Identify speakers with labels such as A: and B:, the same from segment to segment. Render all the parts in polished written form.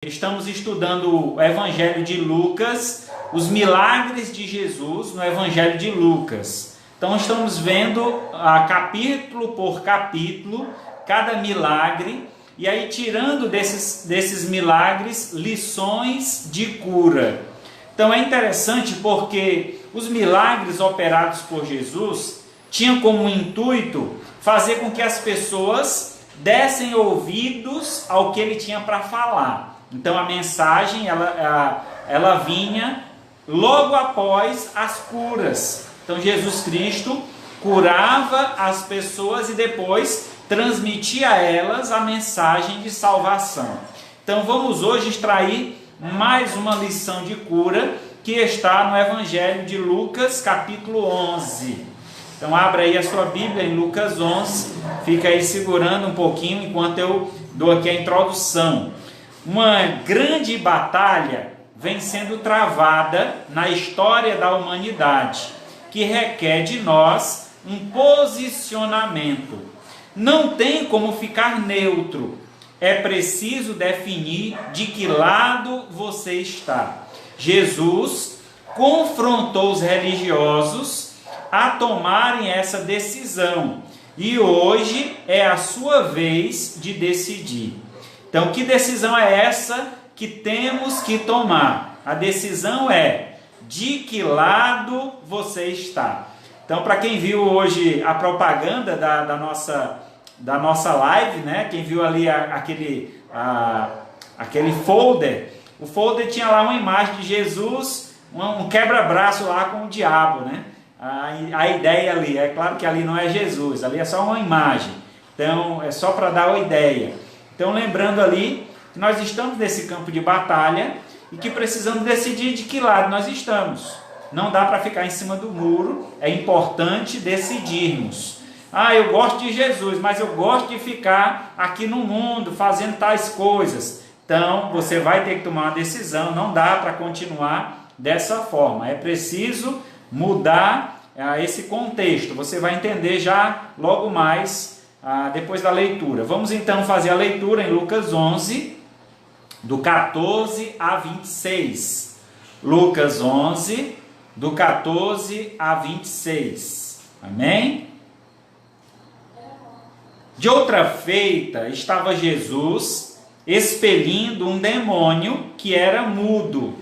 A: estamos estudando o Evangelho de Lucas, os milagres de Jesus no Evangelho de Lucas. Então estamos vendo capítulo por capítulo, cada milagre, e aí tirando desses milagres lições de cura. Então é interessante porque os milagres operados por Jesus tinham como intuito fazer com que as pessoas dessem ouvidos ao que ele tinha para falar. Então a mensagem ela vinha logo após as curas. Então Jesus Cristo curava as pessoas e depois transmitia a elas a mensagem de salvação. Então vamos hoje extrair mais uma lição de cura que está no Evangelho de Lucas, capítulo 11. Então abra aí a sua Bíblia em Lucas 11, fica aí segurando um pouquinho enquanto eu dou aqui a introdução. Uma grande batalha vem sendo travada na história da humanidade, que requer de nós um posicionamento. Não tem como ficar neutro, é preciso definir de que lado você está. Jesus confrontou os religiosos a tomarem essa decisão, e hoje é a sua vez de decidir. Então, que decisão é essa que temos que tomar? A decisão é de que lado você está. Então, para quem viu hoje a propaganda da nossa live, né? Quem viu ali aquele folder, o folder tinha lá uma imagem de Jesus, um quebra-braço lá com o diabo, né? A ideia ali, é claro que ali não é Jesus, ali é só uma imagem. Então, é só para dar uma ideia. Então, lembrando ali que nós estamos nesse campo de batalha e que precisamos decidir de que lado nós estamos. Não dá para ficar em cima do muro, é importante decidirmos. Eu gosto de Jesus, mas eu gosto de ficar aqui no mundo fazendo tais coisas. Então, você vai ter que tomar uma decisão, não dá para continuar dessa forma. É preciso mudar esse contexto. Você vai entender já logo mais depois da leitura. Vamos então fazer a leitura em Lucas 11, do 14 a 26. Lucas 11, do 14 a 26. Amém? De outra feita, estava Jesus expelindo um demônio que era mudo.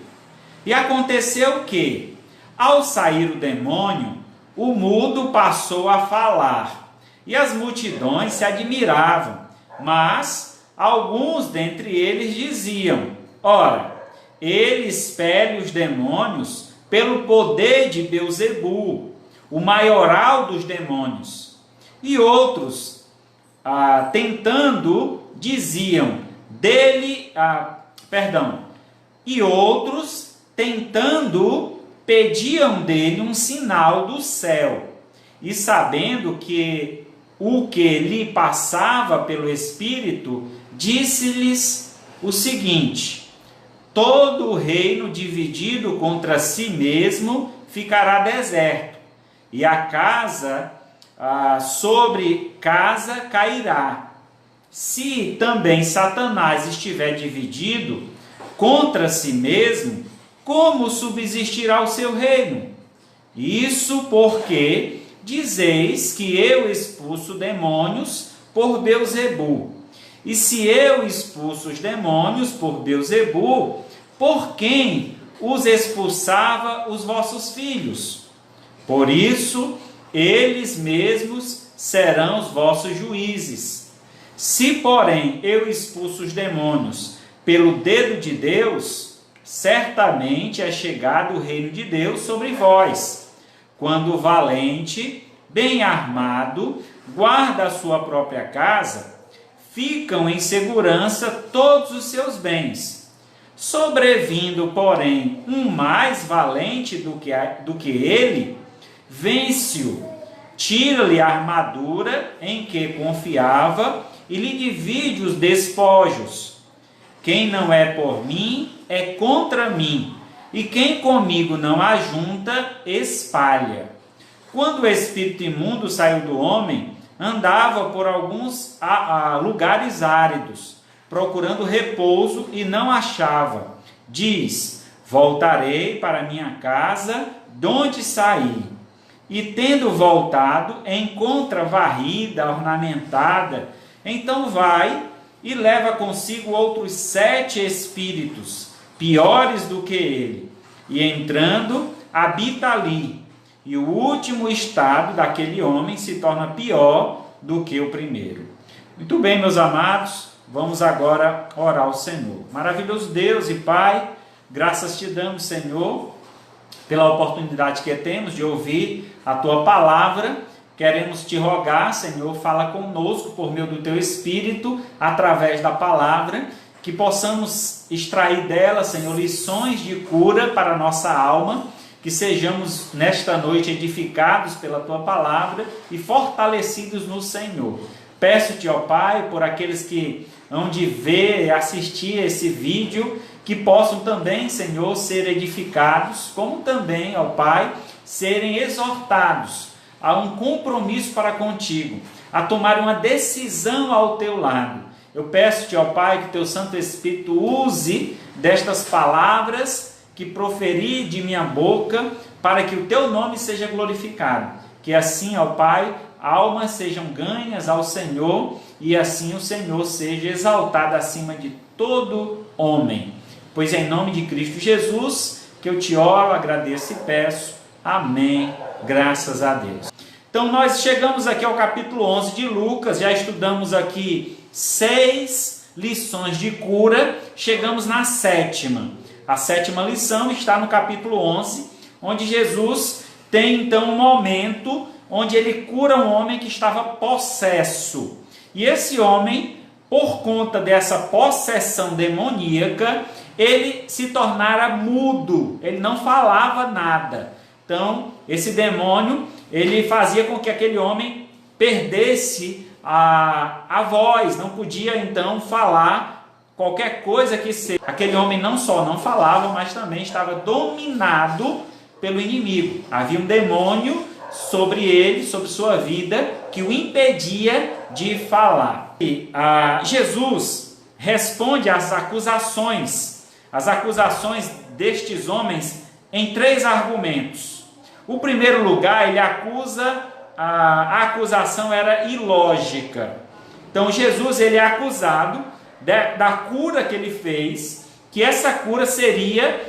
A: E aconteceu que, ao sair o demônio, o mudo passou a falar, e as multidões se admiravam, mas alguns dentre eles diziam: ora, ele expele os demônios pelo poder de Beelzebu, o maioral dos demônios. E outros, tentando, diziam e outros, tentando, pediam dele um sinal do céu. E sabendo que o que lhe passava pelo Espírito, disse-lhes o seguinte: todo o reino dividido contra si mesmo ficará deserto, e a casa sobre casa cairá. Se também Satanás estiver dividido contra si mesmo, como subsistirá o seu reino? Isso porque dizeis que eu expulso demônios por Beelzebu. E se eu expulso os demônios por Beelzebu, por quem os expulsava os vossos filhos? Por isso, eles mesmos serão os vossos juízes. Se, porém, eu expulso os demônios pelo dedo de Deus, certamente é chegado o reino de Deus sobre vós. Quando o valente, bem armado, guarda a sua própria casa, ficam em segurança todos os seus bens. Sobrevindo, porém, um mais valente do que ele, vence-o, tira-lhe a armadura em que confiava e lhe divide os despojos. Quem não é por mim, é contra mim, e quem comigo não ajunta, espalha. Quando o espírito imundo saiu do homem, andava por alguns lugares áridos, procurando repouso e não achava. Diz: voltarei para minha casa, donde saí. E tendo voltado, encontra varrida, ornamentada. Então vai e leva consigo outros 7 espíritos, piores do que ele. E entrando, habita ali. E o último estado daquele homem se torna pior do que o primeiro. Muito bem, meus amados, vamos agora orar ao Senhor. Maravilhoso Deus e Pai, graças te damos, Senhor, pela oportunidade que temos de ouvir a Tua palavra. Queremos te rogar, Senhor, fala conosco por meio do Teu Espírito, através da palavra, que possamos extrair dela, Senhor, lições de cura para a nossa alma, que sejamos nesta noite edificados pela Tua palavra e fortalecidos no Senhor. Peço-te, ó Pai, por aqueles que hão de ver e assistir esse vídeo, que possam também, Senhor, ser edificados, como também, ó Pai, serem exortados a um compromisso para contigo, a tomar uma decisão ao teu lado. Eu peço-te, ó Pai, que teu Santo Espírito use destas palavras que proferi de minha boca, para que o teu nome seja glorificado. Que assim, ó Pai, almas sejam ganhas ao Senhor, e assim o Senhor seja exaltado acima de todo homem. Pois é em nome de Cristo Jesus que eu te oro, agradeço e peço. Amém. Graças a Deus. Então nós chegamos aqui ao capítulo 11 de Lucas, já estudamos aqui 6 lições de cura, chegamos na 7ª. A 7ª lição está no capítulo 11, onde Jesus tem então um momento onde ele cura um homem que estava possesso. E esse homem, por conta dessa possessão demoníaca, ele se tornara mudo, ele não falava nada. Então, esse demônio, ele fazia com que aquele homem perdesse a voz, não podia então falar qualquer coisa que seja. Aquele homem não só não falava, mas também estava dominado pelo inimigo. Havia um demônio sobre ele, sobre sua vida, que o impedia de falar. E Jesus responde às acusações destes homens em 3 argumentos. O primeiro lugar, ele acusa, a acusação era ilógica. Então Jesus ele é acusado da cura que ele fez, que essa cura seria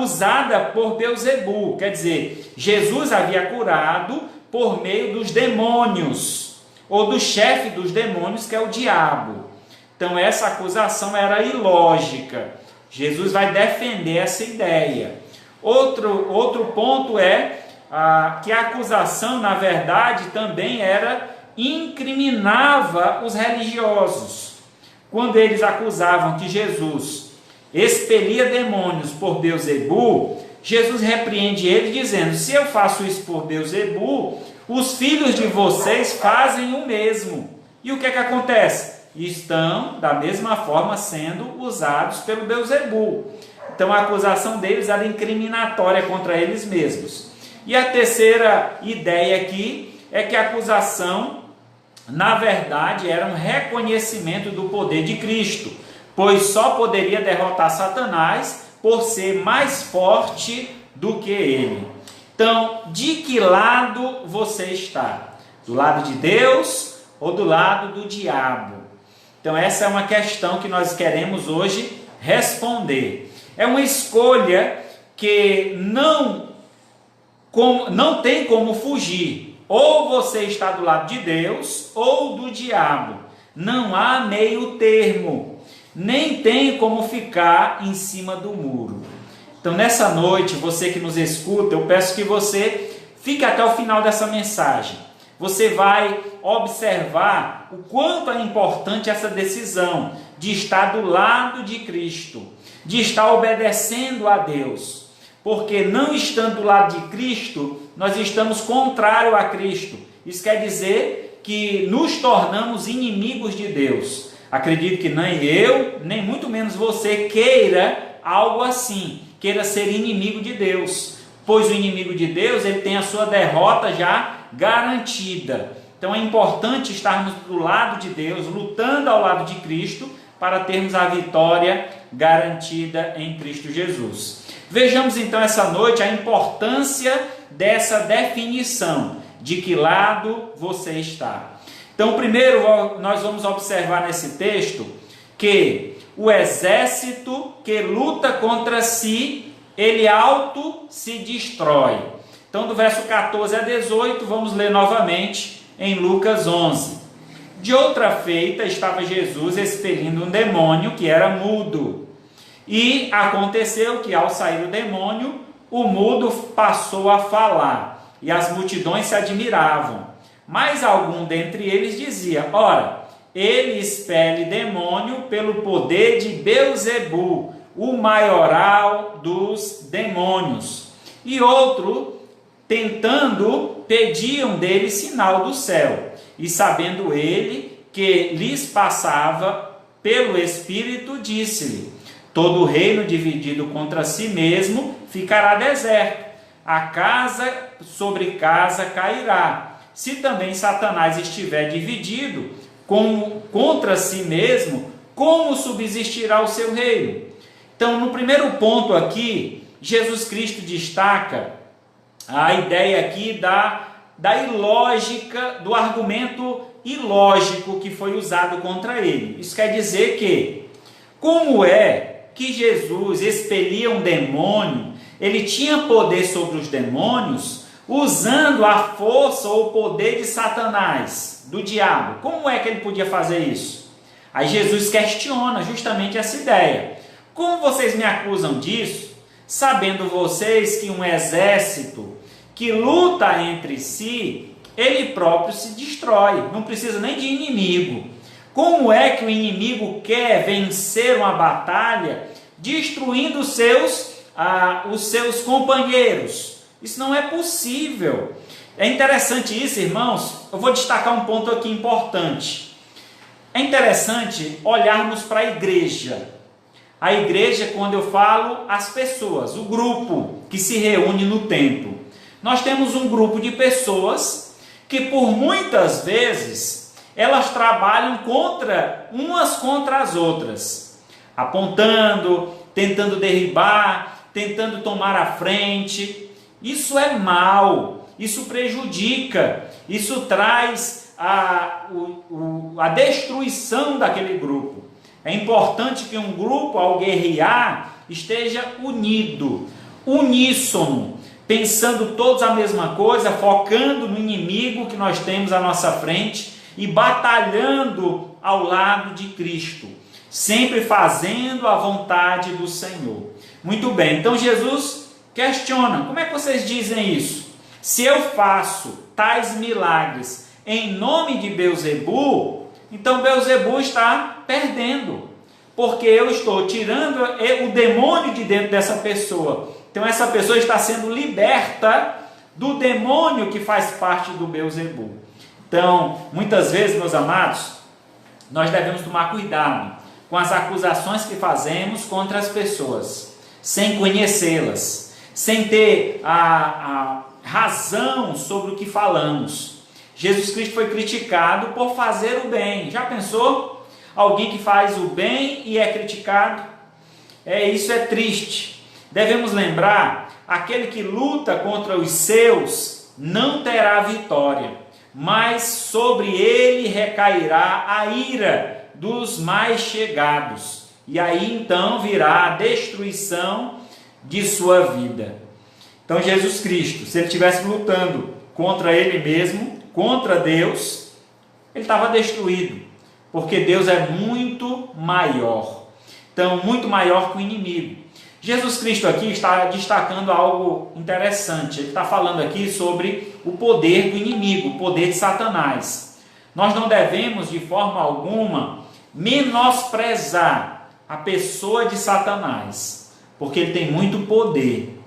A: usada por Beelzebu, quer dizer, Jesus havia curado por meio dos demônios, ou do chefe dos demônios, que é o diabo. Então essa acusação era ilógica. Jesus vai defender essa ideia. Outro ponto é que a acusação, na verdade, também incriminava os religiosos. Quando eles acusavam que Jesus expelia demônios por Beelzebu, Jesus repreende ele dizendo: se eu faço isso por Beelzebu, os filhos de vocês fazem o mesmo. E o que é que acontece? Estão, da mesma forma, sendo usados pelo Beelzebu. Então a acusação deles era incriminatória contra eles mesmos. E a terceira ideia aqui é que a acusação, na verdade, era um reconhecimento do poder de Cristo, pois só poderia derrotar Satanás por ser mais forte do que ele. Então, de que lado você está? Do lado de Deus ou do lado do diabo? Então, essa é uma questão que nós queremos hoje responder. É uma escolha que não tem como fugir. Ou você está do lado de Deus ou do diabo. Não há meio termo. Nem tem como ficar em cima do muro. Então, nessa noite, você que nos escuta, eu peço que você fique até o final dessa mensagem. Você vai observar o quanto é importante essa decisão de estar do lado de Cristo, de estar obedecendo a Deus. Porque não estando do lado de Cristo, nós estamos contrário a Cristo. Isso quer dizer que nos tornamos inimigos de Deus. Acredito que nem eu, nem muito menos você queira algo assim, queira ser inimigo de Deus, pois o inimigo de Deus ele tem a sua derrota já garantida. Então é importante estarmos do lado de Deus, lutando ao lado de Cristo, para termos a vitória garantida em Cristo Jesus. Vejamos então essa noite a importância dessa definição, de que lado você está. Então, primeiro nós vamos observar nesse texto que o exército que luta contra si, ele auto se destrói. Então, do verso 14 a 18, vamos ler novamente em Lucas 11. De outra feita, estava Jesus expelindo um demônio que era mudo. E aconteceu que, ao sair o demônio, o mudo passou a falar, e as multidões se admiravam. Mas algum dentre eles dizia: ora, ele expele demônio pelo poder de Beelzebu, o maioral dos demônios. E outro, tentando, pediam dele sinal do céu. E sabendo ele que lhes passava pelo Espírito, disse-lhe: todo reino dividido contra si mesmo ficará deserto, a casa sobre casa cairá. Se também Satanás estiver dividido contra si mesmo, como subsistirá o seu reino? Então, no primeiro ponto aqui, Jesus Cristo destaca a ideia aqui da ilógica, do argumento ilógico que foi usado contra ele. Isso quer dizer que, como é que Jesus expelia um demônio, ele tinha poder sobre os demônios, usando a força ou o poder de Satanás, do diabo. Como é que ele podia fazer isso? Aí Jesus questiona justamente essa ideia. Como vocês me acusam disso, sabendo vocês que um exército que luta entre si, ele próprio se destrói, não precisa nem de inimigo. Como é que o inimigo quer vencer uma batalha destruindo os seus companheiros? Isso não é possível. É interessante isso, irmãos. Eu vou destacar um ponto aqui importante. É interessante olharmos para a igreja. A igreja, quando eu falo, as pessoas, o grupo que se reúne no templo. Nós temos um grupo de pessoas que, por muitas vezes, elas trabalham umas contra as outras, apontando, tentando derribar, tentando tomar a frente. Isso é mal, isso prejudica, isso traz a destruição daquele grupo. É importante que um grupo, ao guerrear, esteja unido, uníssono, pensando todos a mesma coisa, focando no inimigo que nós temos à nossa frente e batalhando ao lado de Cristo, sempre fazendo a vontade do Senhor. Muito bem, então Jesus questiona: como é que vocês dizem isso? Se eu faço tais milagres em nome de Beelzebu, então Beelzebu está perdendo, porque eu estou tirando o demônio de dentro dessa pessoa. Então essa pessoa está sendo liberta do demônio que faz parte do Beelzebu. Então, muitas vezes, meus amados, nós devemos tomar cuidado com as acusações que fazemos contra as pessoas, sem conhecê-las, sem ter a razão sobre o que falamos. Jesus Cristo foi criticado por fazer o bem. Já pensou? Alguém que faz o bem e é criticado? Isso é triste. Devemos lembrar, aquele que luta contra os seus não terá vitória, mas sobre ele recairá a ira dos mais chegados. E aí então virá a destruição de sua vida. Então Jesus Cristo, se ele estivesse lutando contra ele mesmo, contra Deus, ele estava destruído, porque Deus é muito maior. Então, muito maior que o inimigo. Jesus Cristo aqui está destacando algo interessante. Ele está falando aqui sobre o poder do inimigo, o poder de Satanás. Nós não devemos, de forma alguma, menosprezar a pessoa de Satanás, porque ele tem muito poder.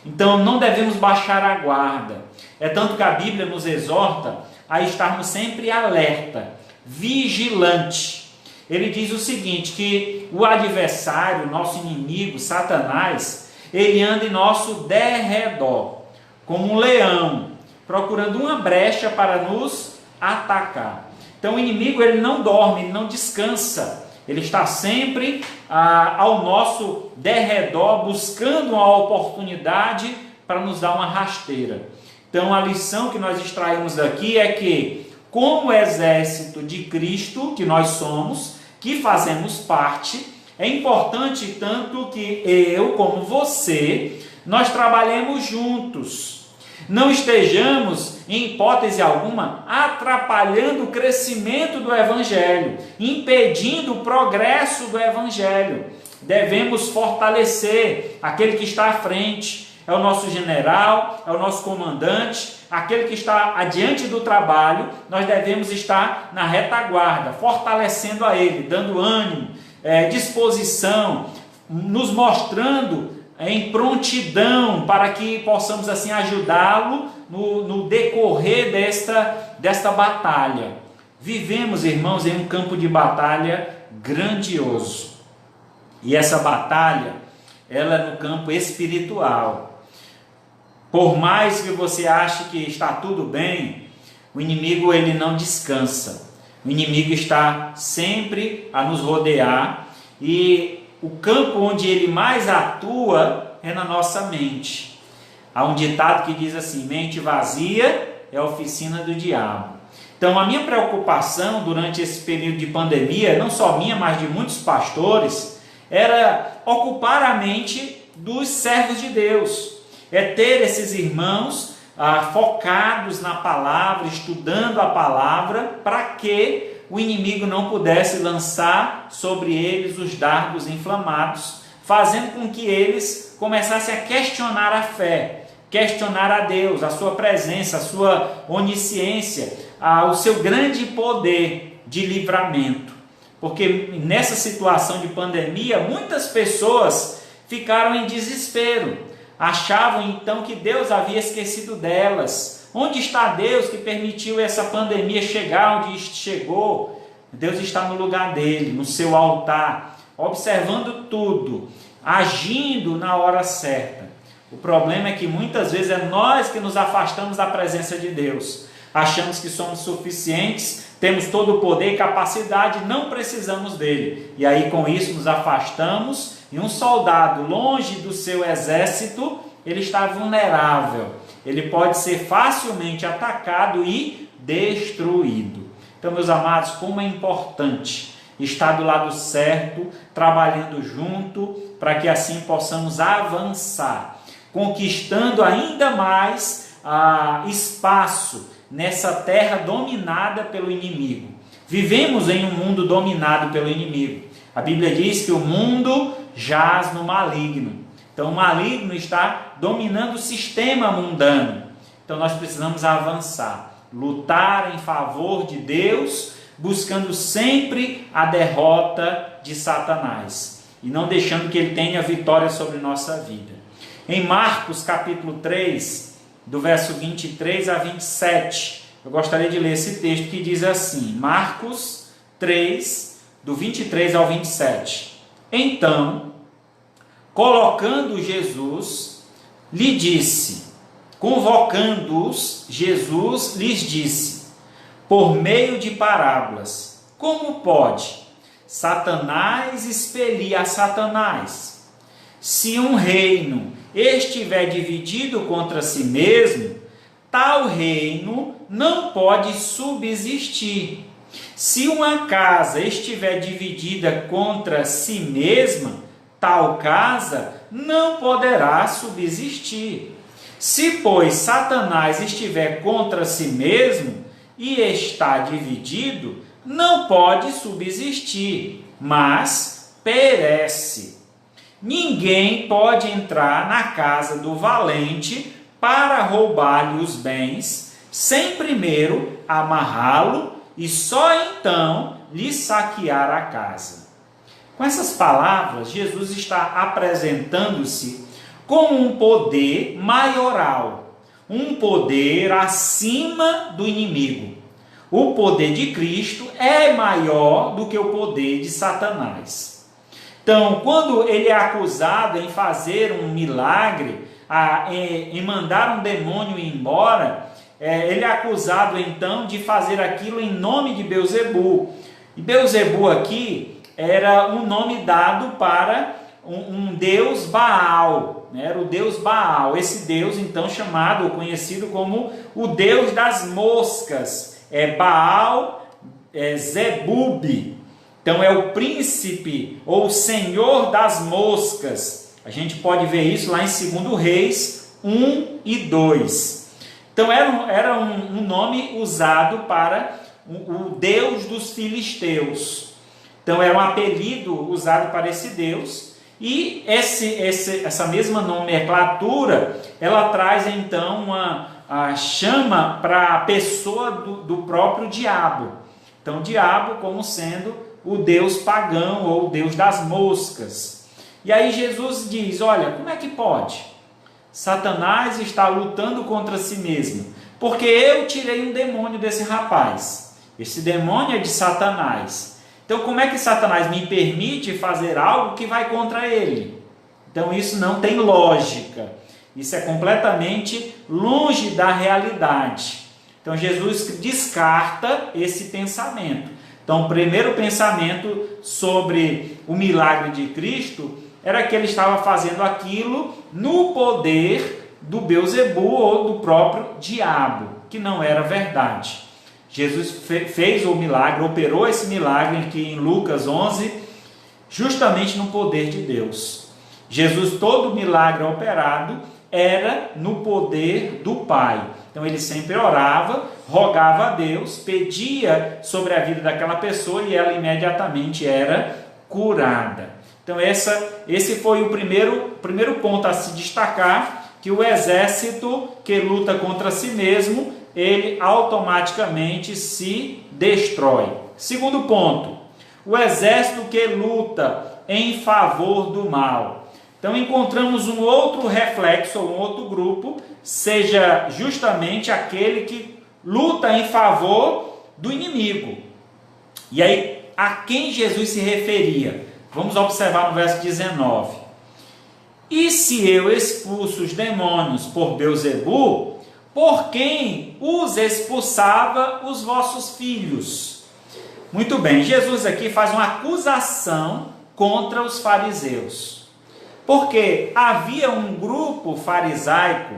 A: Então, não devemos baixar a guarda. É tanto que a Bíblia nos exorta a estarmos sempre alerta, vigilante. Ele diz o seguinte, que o adversário, nosso inimigo, Satanás, ele anda em nosso derredor, como um leão, procurando uma brecha para nos atacar. Então o inimigo, ele não dorme, ele não descansa, Ele está sempre ao nosso derredor, buscando uma oportunidade para nos dar uma rasteira. Então a lição que nós extraímos daqui é que, como exército de Cristo, que nós somos, que fazemos parte, é importante tanto que eu como você, nós trabalhemos juntos. Não estejamos, em hipótese alguma, atrapalhando o crescimento do Evangelho, impedindo o progresso do Evangelho. Devemos fortalecer aquele que está à frente, é o nosso general, é o nosso comandante, aquele que está adiante do trabalho. Nós devemos estar na retaguarda, fortalecendo a ele, dando ânimo, disposição, nos mostrando em prontidão para que possamos assim ajudá-lo no decorrer desta batalha. Vivemos, irmãos, em um campo de batalha grandioso. E essa batalha, ela é no campo espiritual. Por mais que você ache que está tudo bem, o inimigo ele não descansa. O inimigo está sempre a nos rodear, e o campo onde ele mais atua é na nossa mente. Há um ditado que diz assim: mente vazia é a oficina do diabo. Então a minha preocupação durante esse período de pandemia, não só minha, mas de muitos pastores, era ocupar a mente dos servos de Deus. É ter esses irmãos focados na palavra, estudando a palavra, para que o inimigo não pudesse lançar sobre eles os dardos inflamados, fazendo com que eles começassem a questionar a fé, questionar a Deus, a sua presença, a sua onisciência, o seu grande poder de livramento. Porque nessa situação de pandemia, muitas pessoas ficaram em desespero, achavam então que Deus havia esquecido delas. Onde está Deus que permitiu essa pandemia chegar onde chegou? Deus está no lugar dele, no seu altar, observando tudo, agindo na hora certa. O problema é que muitas vezes é nós que nos afastamos da presença de Deus. Achamos que somos suficientes, temos todo o poder e capacidade, não precisamos dele. E aí com isso nos afastamos, e um soldado longe do seu exército, ele está vulnerável. Ele pode ser facilmente atacado e destruído. Então, meus amados, como é importante estar do lado certo, trabalhando junto, para que assim possamos avançar, conquistando ainda mais espaço nessa terra dominada pelo inimigo. Vivemos em um mundo dominado pelo inimigo. A Bíblia diz que o mundo jaz no maligno. Então o maligno está dominando o sistema mundano. Então nós precisamos avançar, lutar em favor de Deus, buscando sempre a derrota de Satanás e não deixando que ele tenha vitória sobre nossa vida. Em Marcos capítulo 3, do verso 23 a 27, eu gostaria de ler esse texto que diz assim, Marcos 3, do 23 ao 27. Então, colocando Jesus, lhe disse, convocando-os, Jesus lhes disse, por meio de parábolas, como pode Satanás expelir a Satanás? Se um reino estiver dividido contra si mesmo, tal reino não pode subsistir. Se uma casa estiver dividida contra si mesma, tal casa não poderá subsistir. Se, pois, Satanás estiver contra si mesmo e está dividido, não pode subsistir, mas perece. Ninguém pode entrar na casa do valente para roubar-lhe os bens, sem primeiro amarrá-lo e só então lhe saquear a casa. Com essas palavras, Jesus está apresentando-se como um poder maioral, um poder acima do inimigo. O poder de Cristo é maior do que o poder de Satanás. Então, quando ele é acusado em fazer um milagre, em mandar um demônio ir embora, ele é acusado então de fazer aquilo em nome de Beelzebu. E Beelzebu aqui era um nome dado para um deus Baal, né? Era o deus Baal. Esse deus, então, chamado ou conhecido como o deus das moscas, Baal Zebub. Então, é o príncipe ou o senhor das moscas. A gente pode ver isso lá em 2 Reis 1 e 2. Então, era um nome usado para o deus dos filisteus. Então, era um apelido usado para esse deus. E essa mesma nomenclatura, ela traz então a chama para a pessoa do próprio diabo. Então, o diabo como sendo o deus pagão ou o deus das moscas. E aí Jesus diz, olha, como é que pode? Satanás está lutando contra si mesmo, porque eu tirei um demônio desse rapaz. Esse demônio é de Satanás. Então, como é que Satanás me permite fazer algo que vai contra ele? Então, isso não tem lógica. Isso é completamente longe da realidade. Então, Jesus descarta esse pensamento. Então, o primeiro pensamento sobre o milagre de Cristo era que ele estava fazendo aquilo no poder do Beelzebu ou do próprio diabo, que não era verdade. Jesus fez o milagre, operou esse milagre aqui em Lucas 11, justamente no poder de Deus. Jesus, todo milagre operado, era no poder do Pai. Então ele sempre orava, rogava a Deus, pedia sobre a vida daquela pessoa e ela imediatamente era curada. Então esse foi o primeiro ponto a se destacar, que o exército que luta contra si mesmo, ele automaticamente se destrói. Segundo ponto, o exército que luta em favor do mal. Então encontramos um outro reflexo, um outro grupo, seja justamente aquele que luta em favor do inimigo. E aí, a quem Jesus se referia? Vamos observar no verso 19. E se eu expulso os demônios por Beelzebu, por quem os expulsava os vossos filhos? Muito bem, Jesus aqui faz uma acusação contra os fariseus. Porque havia um grupo farisaico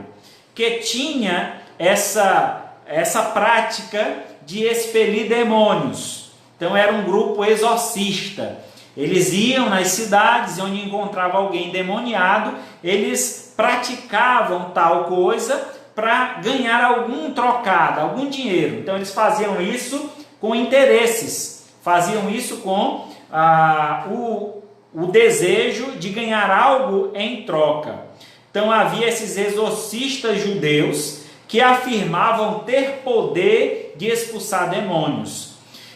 A: que tinha essa prática de expelir demônios. Então era um grupo exorcista. Eles iam nas cidades onde encontrava alguém endemoniado, eles praticavam tal coisa para ganhar algum trocado, algum dinheiro. Então eles faziam isso com interesses, faziam isso com o desejo de ganhar algo em troca. Então havia esses exorcistas judeus que afirmavam ter poder de expulsar demônios.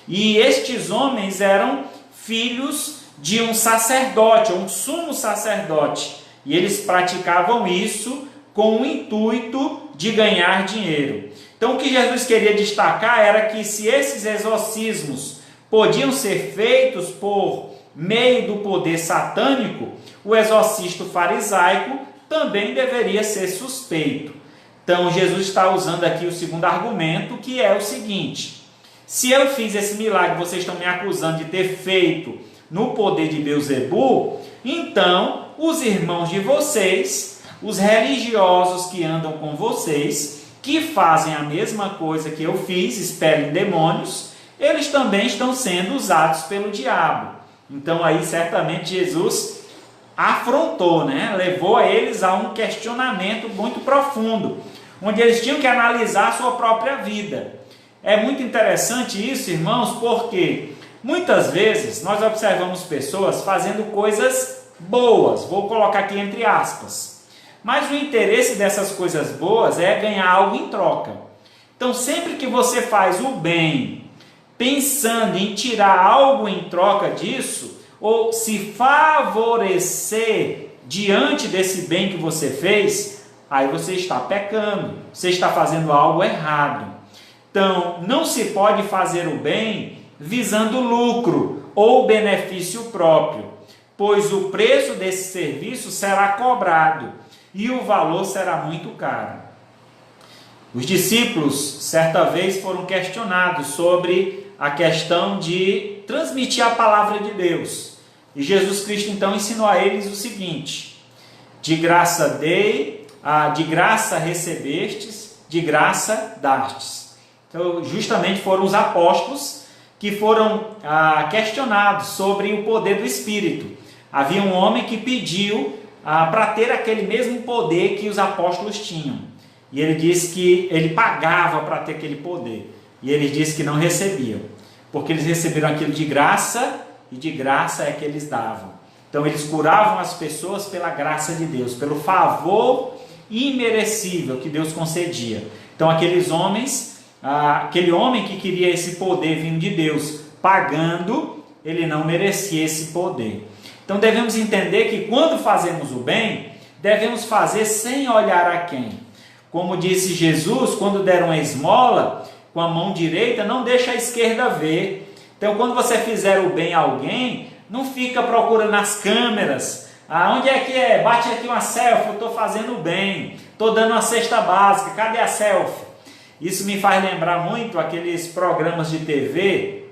A: E estes homens eram filhos de um sacerdote, um sumo sacerdote. E eles praticavam isso com o intuito de ganhar dinheiro. Então o que Jesus queria destacar era que se esses exorcismos podiam ser feitos por meio do poder satânico, o exorcista farisaico também deveria ser suspeito. Então Jesus está usando aqui o segundo argumento, que é o seguinte: se eu fiz esse milagre, vocês estão me acusando de ter feito no poder de Beelzebu, então os irmãos de vocês, os religiosos que andam com vocês, que fazem a mesma coisa que eu fiz, expelem demônios, eles também estão sendo usados pelo diabo. Então aí certamente Jesus afrontou, levou eles a um questionamento muito profundo, onde eles tinham que analisar a sua própria vida. É muito interessante isso, irmãos, porque muitas vezes nós observamos pessoas fazendo coisas boas, vou colocar aqui entre aspas, mas o interesse dessas coisas boas é ganhar algo em troca. Então sempre que você faz o bem pensando em tirar algo em troca disso, ou se favorecer diante desse bem que você fez, aí você está pecando, você está fazendo algo errado. Então, não se pode fazer o bem visando lucro ou benefício próprio, pois o preço desse serviço será cobrado e o valor será muito caro. Os discípulos, certa vez, foram questionados sobre a questão de transmitir a palavra de Deus. E Jesus Cristo então ensinou a eles o seguinte: de graça de graça recebestes, de graça dastes. Então, justamente foram os apóstolos que foram questionados sobre o poder do Espírito. Havia um homem que pediu para ter aquele mesmo poder que os apóstolos tinham. E ele disse que ele pagava para ter aquele poder. E eles disse que não recebiam, porque eles receberam aquilo de graça, e de graça é que eles davam. Então eles curavam as pessoas pela graça de Deus, pelo favor imerecível que Deus concedia. Então aqueles homens, aquele homem que queria esse poder vindo de Deus, pagando, ele não merecia esse poder. Então devemos entender que quando fazemos o bem, devemos fazer sem olhar a quem. Como disse Jesus, quando der uma esmola com a mão direita, não deixa a esquerda ver. Então quando você fizer o bem a alguém, não fica procurando nas câmeras. Onde é que é? Bate aqui uma selfie, eu estou fazendo o bem, estou dando uma cesta básica, cadê a selfie? Isso me faz lembrar muito aqueles programas de TV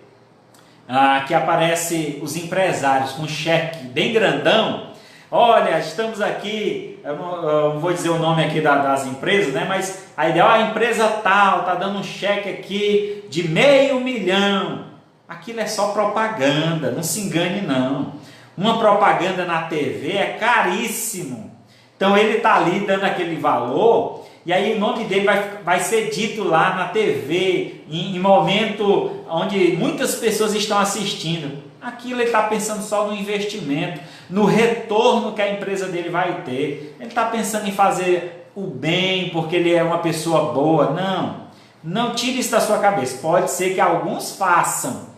A: que aparece os empresários com cheque bem grandão. Olha, estamos aqui, eu não vou dizer o nome aqui das empresas, né? Mas a ideia, a empresa tal está dando um cheque aqui de R$500 mil. Aquilo é só propaganda, não se engane não. Uma propaganda na TV é caríssimo. Então ele está ali dando aquele valor, e aí o nome dele vai ser dito lá na TV, em momento onde muitas pessoas estão assistindo. Aquilo ele está pensando só no investimento, no retorno que a empresa dele vai ter. Ele está pensando em fazer o bem porque ele é uma pessoa boa. Não tire isso da sua cabeça. Pode ser que alguns façam,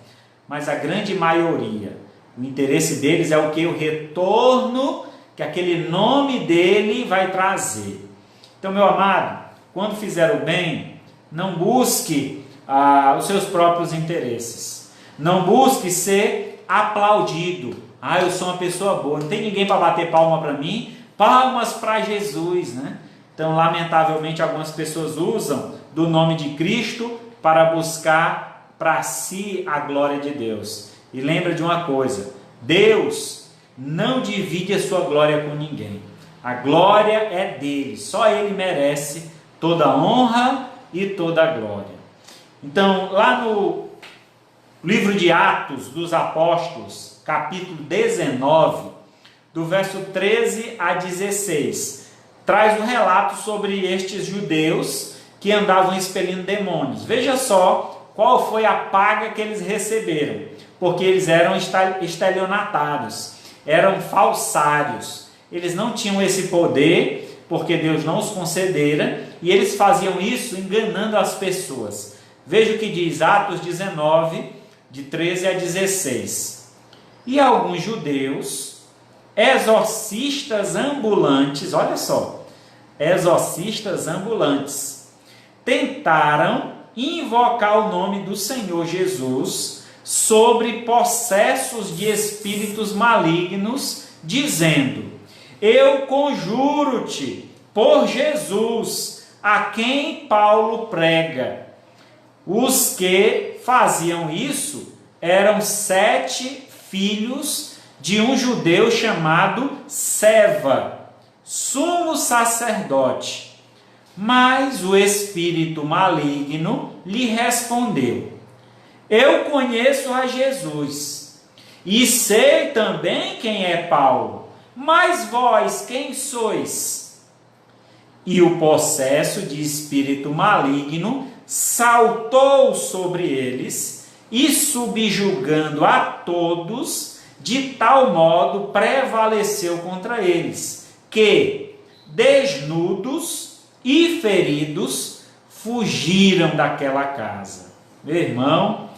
A: mas a grande maioria, o interesse deles é o que? O retorno que aquele nome dele vai trazer. Então, meu amado, quando fizer o bem, não busque os seus próprios interesses. Não busque ser aplaudido. Eu sou uma pessoa boa, não tem ninguém para bater palma para mim. Palmas para Jesus, né? Então, lamentavelmente, algumas pessoas usam do nome de Cristo para buscar para si a glória de Deus. E lembra de uma coisa: Deus não divide a sua glória com ninguém. A glória é dele, só ele merece toda a honra e toda a glória. Então, lá no livro de Atos dos Apóstolos, capítulo 19, do verso 13 a 16, traz um relato sobre estes judeus que andavam expelindo demônios. Veja só qual foi a paga que eles receberam, porque eles eram estelionatários, eram falsários. Eles não tinham esse poder, porque Deus não os concedera, e eles faziam isso enganando as pessoas. Veja o que diz Atos 19, de 13 a 16. E alguns judeus, exorcistas ambulantes, olha só, exorcistas ambulantes, tentaram invocar o nome do Senhor Jesus sobre possessos de espíritos malignos, dizendo: eu conjuro-te por Jesus, a quem Paulo prega. Os que faziam isso eram 7 filhos de um judeu chamado Seva, sumo sacerdote. Mas o espírito maligno lhe respondeu: eu conheço a Jesus, e sei também quem é Paulo. Mas vós, quem sois? E o possesso de espírito maligno saltou sobre eles e, subjugando a todos, de tal modo prevaleceu contra eles, que, desnudos e feridos, fugiram daquela casa. Meu irmão,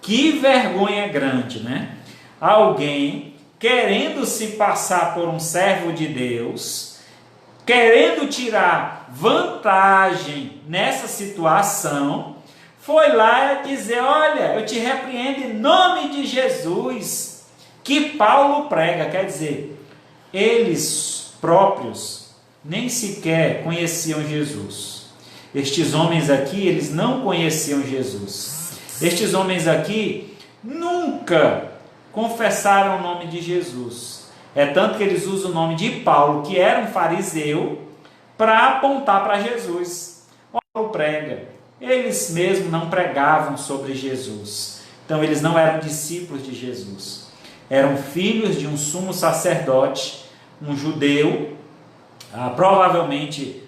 A: que vergonha grande, né? Alguém querendo se passar por um servo de Deus, querendo tirar vantagem nessa situação, foi lá dizer: olha, eu te repreendo em nome de Jesus, que Paulo prega. Quer dizer, eles próprios nem sequer conheciam Jesus. Estes homens aqui, eles não conheciam Jesus. Estes homens aqui nunca confessaram o nome de Jesus. É tanto que eles usam o nome de Paulo, que era um fariseu, para apontar para Jesus. Paulo prega. Eles mesmos não pregavam sobre Jesus. Então eles não eram discípulos de Jesus. Eram filhos de um sumo sacerdote, um judeu. Provavelmente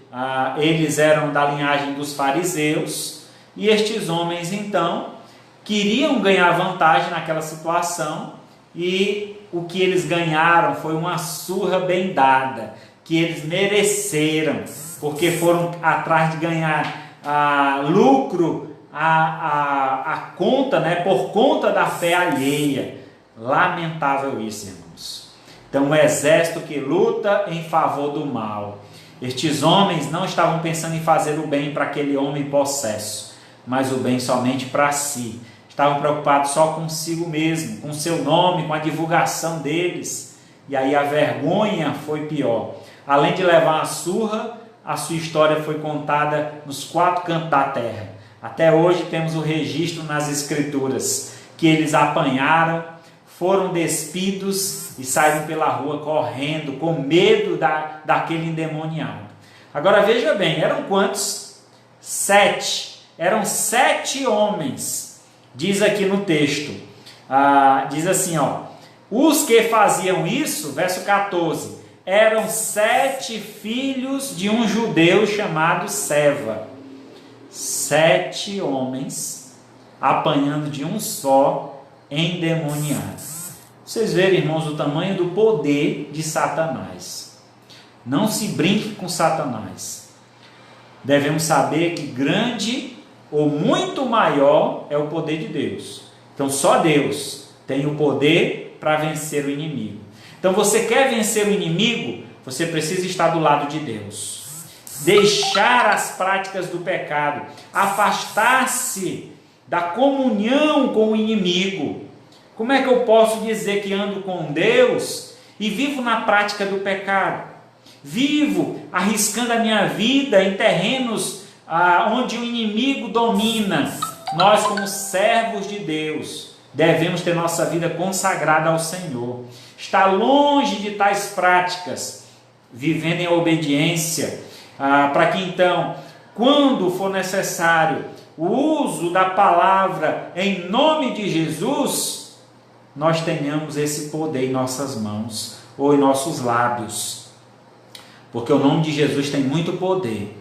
A: eles eram da linhagem dos fariseus. E estes homens então queriam ganhar vantagem naquela situação. E o que eles ganharam foi uma surra bem dada, que eles mereceram, porque foram atrás de ganhar lucro conta, por conta da fé alheia. Lamentável isso, irmãos. Então, o exército que luta em favor do mal. Estes homens não estavam pensando em fazer o bem para aquele homem possesso, mas o bem somente para si. Estavam preocupados só consigo mesmo, com seu nome, com a divulgação deles. E aí a vergonha foi pior. Além de levar a surra, a sua história foi contada nos 4 cantos da terra. Até hoje temos o registro nas escrituras, que eles apanharam, foram despidos e saíram pela rua correndo, com medo daquele endemoniado. Agora veja bem, eram quantos? 7. Eram 7 homens. Diz aqui no texto, diz assim, os que faziam isso, verso 14, eram 7 filhos de um judeu chamado Seva. 7 homens apanhando de um só, endemoniado. Vocês verem, irmãos, o tamanho do poder de Satanás. Não se brinque com Satanás. Devemos saber que grande ou muito maior é o poder de Deus. Então só Deus tem o poder para vencer o inimigo. Então você quer vencer o inimigo, você precisa estar do lado de Deus. Deixar as práticas do pecado, afastar-se da comunhão com o inimigo. Como é que eu posso dizer que ando com Deus e vivo na prática do pecado? Vivo arriscando a minha vida em terrenos onde o inimigo domina. Nós, como servos de Deus, devemos ter nossa vida consagrada ao Senhor. Estar longe de tais práticas, vivendo em obediência, para que então, quando for necessário, o uso da palavra em nome de Jesus, nós tenhamos esse poder em nossas mãos ou em nossos lábios. Porque o nome de Jesus tem muito poder.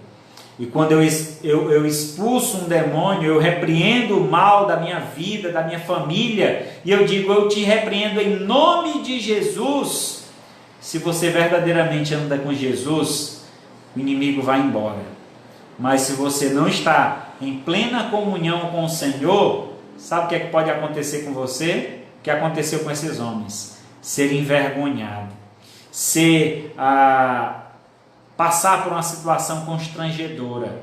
A: E quando eu expulso um demônio, eu repreendo o mal da minha vida, da minha família, e eu digo, eu te repreendo em nome de Jesus. Se você verdadeiramente anda com Jesus, o inimigo vai embora. Mas se você não está em plena comunhão com o Senhor, sabe o que é que pode acontecer com você? O que aconteceu com esses homens? Ser envergonhado, passar por uma situação constrangedora.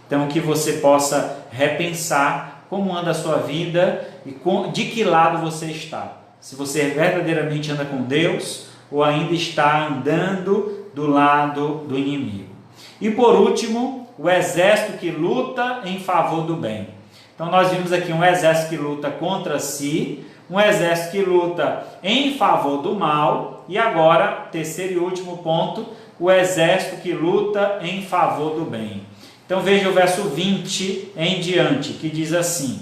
A: Então que você possa repensar como anda a sua vida e de que lado você está. Se você verdadeiramente anda com Deus ou ainda está andando do lado do inimigo. E por último, o exército que luta em favor do bem. Então nós vimos aqui um exército que luta contra si, um exército que luta em favor do mal, e agora, terceiro e último ponto, o exército que luta em favor do bem. Então veja o verso 20 em diante, que diz assim: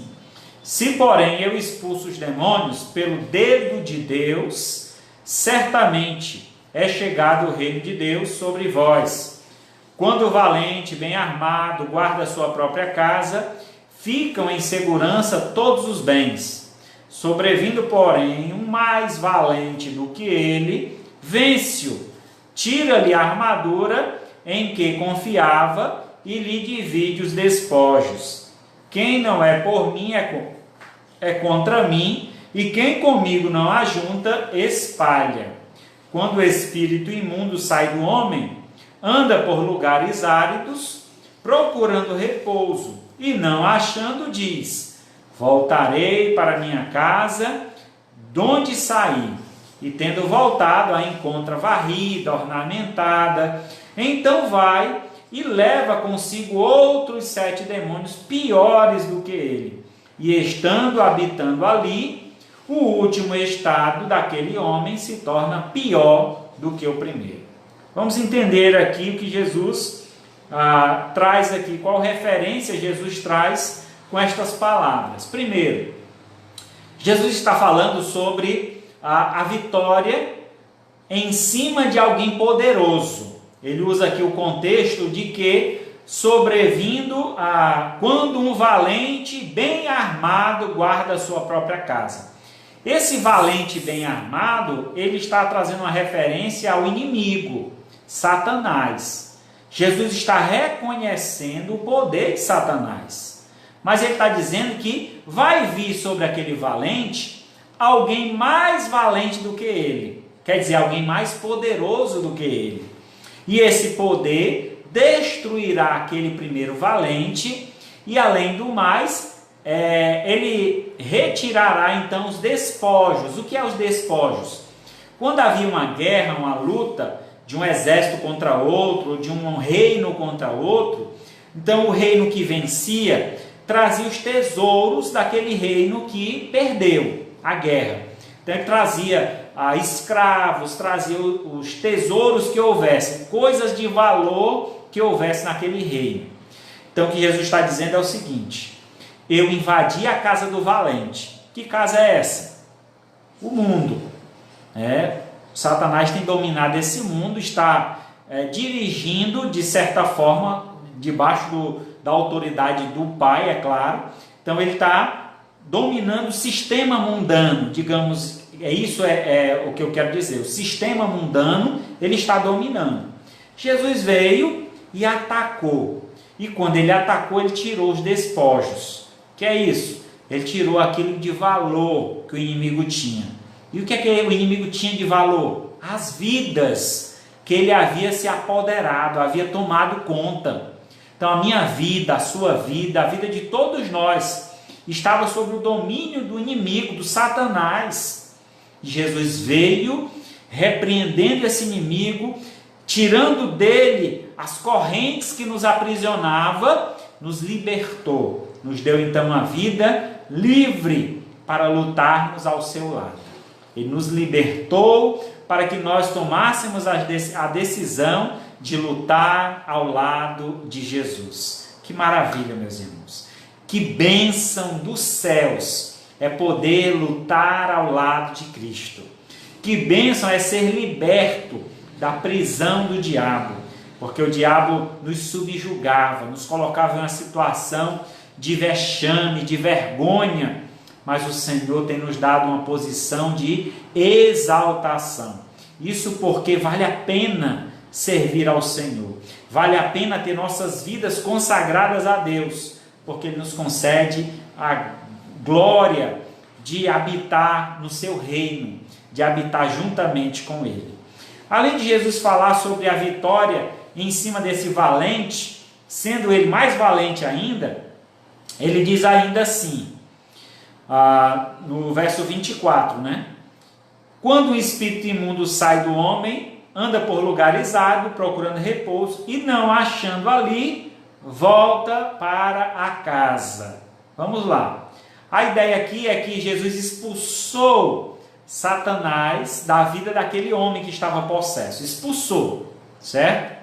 A: se porém eu expulso os demônios pelo dedo de Deus, certamente é chegado o reino de Deus sobre vós. Quando o valente, bem armado, guarda a sua própria casa, ficam em segurança todos os bens. Sobrevindo, porém, um mais valente do que ele, vence-o, tira-lhe a armadura em que confiava e lhe divide os despojos. Quem não é por mim é contra mim, e quem comigo não ajunta, espalha. Quando o espírito imundo sai do homem, anda por lugares áridos, procurando repouso, e não achando, diz: voltarei para minha casa, donde saí. E tendo voltado, a encontra varrida, ornamentada. Então vai e leva consigo outros 7 demônios piores do que ele. E estando habitando ali, o último estado daquele homem se torna pior do que o primeiro. Vamos entender aqui o que Jesus traz aqui, qual referência Jesus traz com estas palavras. Primeiro, Jesus está falando sobre a vitória em cima de alguém poderoso. Ele usa aqui o contexto de que sobrevindo quando um valente bem armado guarda a sua própria casa. Esse valente bem armado, ele está trazendo uma referência ao inimigo, Satanás. Jesus está reconhecendo o poder de Satanás, mas ele está dizendo que vai vir sobre aquele valente alguém mais valente do que ele, quer dizer, alguém mais poderoso do que ele, e esse poder destruirá aquele primeiro valente, e além do mais, ele retirará então os despojos. O que é os despojos? Quando havia uma guerra, uma luta de um exército contra outro, de um reino contra outro, então o reino que vencia trazia os tesouros daquele reino que perdeu a guerra. Então ele trazia escravos, trazia os tesouros que houvessem, coisas de valor que houvesse naquele reino. Então o que Jesus está dizendo é o seguinte: eu invadi a casa do valente. Que casa é essa? O mundo. Satanás tem dominado esse mundo, está dirigindo, de certa forma, debaixo da autoridade do Pai, é claro. Então ele está dominando o sistema mundano, digamos, isso é o que eu quero dizer. O sistema mundano, ele está dominando. Jesus veio e atacou. E quando ele atacou, ele tirou os despojos. Que é isso? Ele tirou aquilo de valor que o inimigo tinha. E o que é que o inimigo tinha de valor? As vidas que ele havia se apoderado, havia tomado conta. Então a minha vida, a sua vida, a vida de todos nós estava sob o domínio do inimigo, do Satanás. E Jesus veio repreendendo esse inimigo, tirando dele as correntes que nos aprisionava, nos libertou, nos deu então uma vida livre para lutarmos ao seu lado. Ele nos libertou para que nós tomássemos a decisão de lutar ao lado de Jesus. Que maravilha, meus irmãos! Que bênção dos céus é poder lutar ao lado de Cristo. Que bênção é ser liberto da prisão do diabo, porque o diabo nos subjugava, nos colocava em uma situação de vexame, de vergonha, mas o Senhor tem nos dado uma posição de exaltação. Isso porque vale a pena servir ao Senhor, vale a pena ter nossas vidas consagradas a Deus, porque Ele nos concede a glória de habitar no seu reino, de habitar juntamente com Ele. Além de Jesus falar sobre a vitória em cima desse valente, sendo ele mais valente ainda, ele diz ainda assim, no verso 24, quando o espírito imundo sai do homem, anda por lugares áridos, procurando repouso, e não achando ali, volta para a casa. Vamos lá. A ideia aqui é que Jesus expulsou Satanás da vida daquele homem que estava possesso. Expulsou, certo?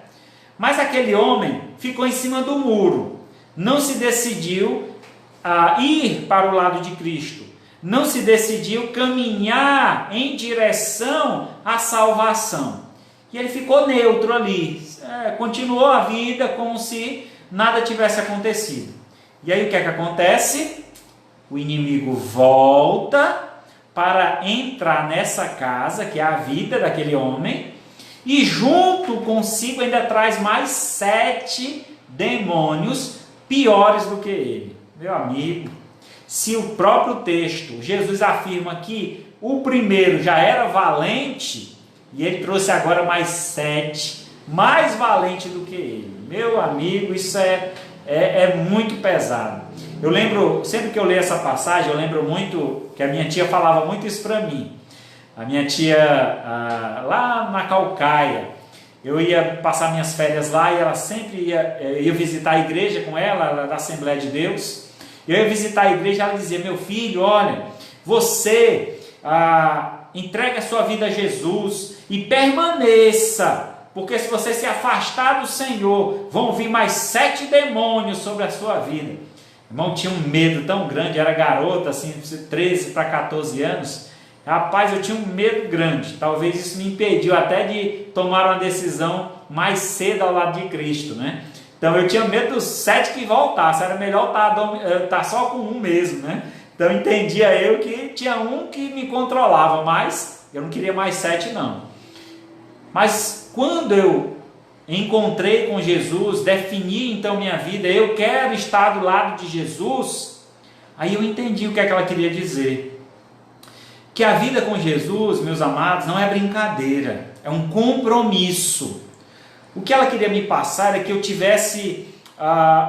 A: Mas aquele homem ficou em cima do muro. Não se decidiu a ir para o lado de Cristo. Não se decidiu caminhar em direção à salvação. E ele ficou neutro ali. Continuou a vida como se nada tivesse acontecido. E aí o que é que acontece? O inimigo volta para entrar nessa casa, que é a vida daquele homem, e junto consigo ainda traz mais 7 demônios piores do que ele. Meu amigo, se o próprio texto, Jesus afirma que o primeiro já era valente, e ele trouxe agora mais 7, mais valente do que ele. Meu amigo, isso é muito pesado. Eu lembro, sempre que eu leio essa passagem, eu lembro muito que a minha tia falava muito isso para mim. A minha tia, lá na Caucaia, eu ia passar minhas férias lá e ela sempre ia visitar a igreja com ela da Assembleia de Deus. Eu ia visitar a igreja e ela dizia, meu filho, olha, você entregue a sua vida a Jesus e permaneça. Porque se você se afastar do Senhor, vão vir mais 7 demônios sobre a sua vida. O irmão tinha um medo tão grande, era garoto, assim, 13 para 14 anos. Rapaz, eu tinha um medo grande. Talvez isso me impediu até de tomar uma decisão mais cedo ao lado de Cristo, né? Então eu tinha medo dos 7 que voltassem. Era melhor estar só com um mesmo, né? Então entendia eu que tinha um que me controlava, mas eu não queria mais 7 não. Mas quando eu encontrei com Jesus, defini então minha vida, eu quero estar do lado de Jesus, aí eu entendi o que é que ela queria dizer. Que a vida com Jesus, meus amados, não é brincadeira, é um compromisso. O que ela queria me passar é que eu tivesse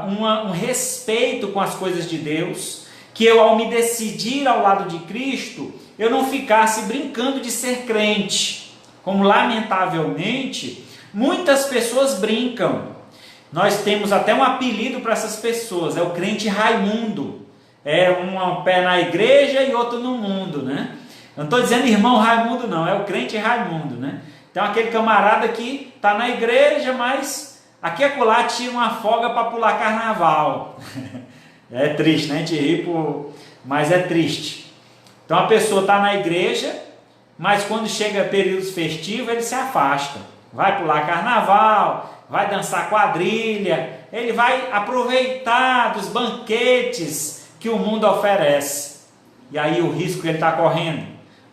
A: um respeito com as coisas de Deus, que eu, ao me decidir ao lado de Cristo, eu não ficasse brincando de ser crente, como lamentavelmente muitas pessoas brincam. Nós temos até um apelido para essas pessoas, é o crente Raimundo. É um pé na igreja e outro no mundo, né? Eu não estou dizendo irmão Raimundo não, é o crente Raimundo, né? Então aquele camarada que está na igreja, mas aqui e acolá tira uma folga para pular carnaval. É triste, né? A gente ri, mas é triste. Então a pessoa está na igreja, mas quando chega períodos festivos ele se afasta. Vai pular carnaval, vai dançar quadrilha, ele vai aproveitar dos banquetes que o mundo oferece. E aí o risco que ele está correndo,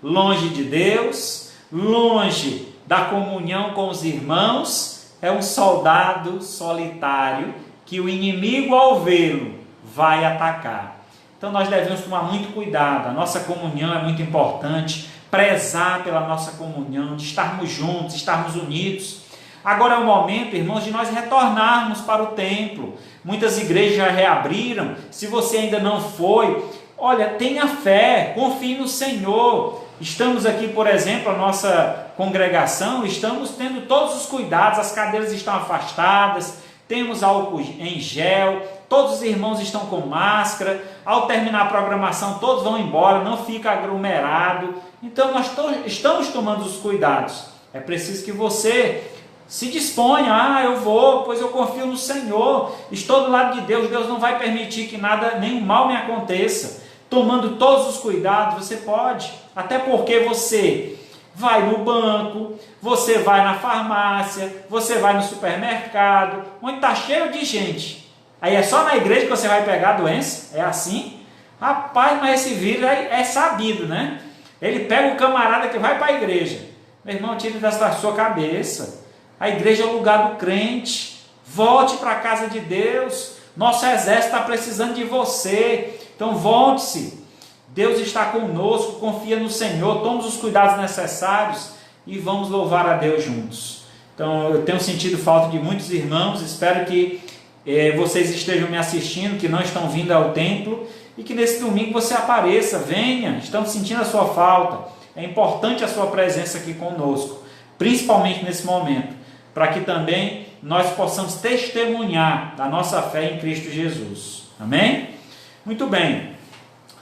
A: longe de Deus, longe da comunhão com os irmãos, é um soldado solitário que o inimigo, ao vê-lo, vai atacar. Então nós devemos tomar muito cuidado, a nossa comunhão é muito importante, prezar pela nossa comunhão, de estarmos juntos, estarmos unidos. Agora é o momento, irmãos, de nós retornarmos para o templo. Muitas igrejas já reabriram. Se você ainda não foi, olha, tenha fé, confie no Senhor. Estamos aqui, por exemplo, a nossa congregação, estamos tendo todos os cuidados, as cadeiras estão afastadas, temos álcool em gel, todos os irmãos estão com máscara, ao terminar a programação todos vão embora, não fica aglomerado. Então nós estamos tomando os cuidados. É preciso que você se disponha, eu vou, pois eu confio no Senhor, estou do lado de Deus, Deus não vai permitir que nada, nenhum mal me aconteça. Tomando todos os cuidados, você pode, até porque você vai no banco, você vai na farmácia, você vai no supermercado, onde está cheio de gente. Aí é só na igreja que você vai pegar a doença? É assim? Rapaz, mas esse vírus é sabido, né? Ele pega o camarada que vai para a igreja. Meu irmão, tire da sua cabeça. A igreja é o lugar do crente. Volte para a casa de Deus. Nosso exército está precisando de você. Então volte-se. Deus está conosco, confia no Senhor, tome os cuidados necessários e vamos louvar a Deus juntos. Então eu tenho sentido falta de muitos irmãos, espero que vocês estejam me assistindo, que não estão vindo ao templo, e que nesse domingo você apareça, venha, estamos sentindo a sua falta. É importante a sua presença aqui conosco, principalmente nesse momento, para que também nós possamos testemunhar da nossa fé em Cristo Jesus. Amém? Muito bem.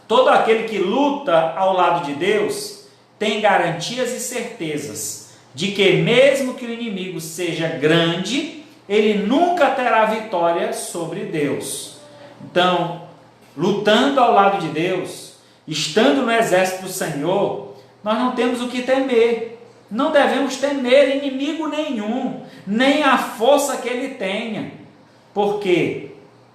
A: Todo aquele que luta ao lado de Deus tem garantias e certezas de que mesmo que o inimigo seja grande, ele nunca terá vitória sobre Deus. Então, lutando ao lado de Deus, estando no exército do Senhor, nós não temos o que temer. Não devemos temer inimigo nenhum, nem a força que ele tenha. Porque